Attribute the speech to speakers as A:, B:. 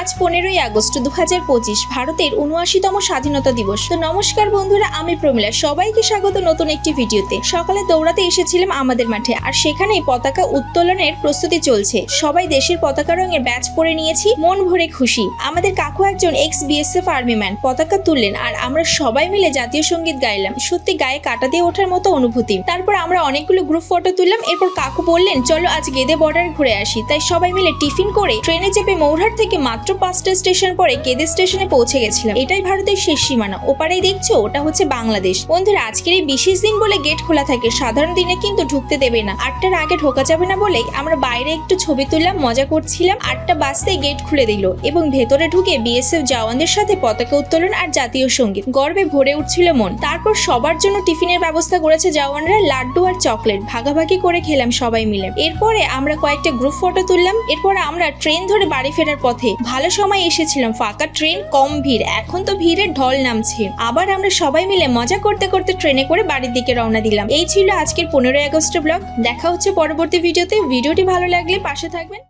A: আজ 15ই আগস্ট 2025 ভারতের 79তম স্বাধীনতা দিবস। তো নমস্কার বন্ধুরা, আমি প্রমিলা, সবাইকে স্বাগত নতুন একটি ভিডিওতে। সকালে দৌড়াতে এসেছিলাম আমাদের মাঠে, আর সেখানেই পতাকা উত্তোলনের প্রস্তুতি চলছে। সবাই দেশের পতাকা রঙের ব্যাচ পরে নিয়েছি, মন ভরে খুশি। আমাদের কাকু একজন এক্স বিএসএফ আর্মি ম্যান, পতাকা তুললেন আর আমরা সবাই মিলে জাতীয় সঙ্গীত গাইলাম। সত্যি গায়ে কাটা দিয়ে ওঠার মতো অনুভূতি। তারপর আমরা অনেকগুলো গ্রুপ ফটো তুললাম। এরপর কাকু বললেন চলো আজ গেদে বর্ডার ঘুরে আসি। তাই সবাই মিলে টিফিন করে ট্রেনে চেপে মৌরহাট থেকে মাত্র 5টা স্টেশন পরে গেদে স্টেশনে পৌঁছে গেছিলাম। এটাই ভারতের শেষ সীমানা, ওপারেই দেখছো ওটা হচ্ছে বাংলাদেশ। বন্ধুরা, আজকের এই বিশেষ দিন বলে গেট খোলা থাকে, সাধারণ দিনে কিন্তু ঢুকতে দেবে না। 8টার আগে ঢোকা যাবে না বলেই আমরা বাইরে একটু ছবি তুললাম, মজা করছিলাম। 8টা বাজতেই গেট খুলে দিল এবং ভেতরে ঢুকে বিএসএফ জওয়ানদের সাথে পতাকা উত্তোলন আর জাতীয় সঙ্গীত। গর্বে ভরে উঠছিল মন। তারপর সবার জন্য টিফিনের ব্যবস্থা করেছে জওয়ানরা, লাড্ডু আর চকলেট ভাগাভাগি করে খেলাম সবাই মিলে। এরপরে আমরা কয়েকটা গ্রুপ ফটো তুললাম। এরপর আমরা ট্রেন ধরে বাড়ি ফেরার পথে। ভালো সময় এসেছিলাম, ফাঁকা ট্রেন, কম ভিড়। এখন তো ভিড়ের ঢল নামছে। আবার আমরা সবাই মিলে মজা করতে করতে ট্রেনে করে বাড়ির দিকে রওনা দিলাম। এই ছিল আজকের 15ই আগস্টের ব্লগ। দেখা হচ্ছে পরবর্তী ভিডিওতে। ভিডিওটি ভালো লাগলে পাশে থাকবেন।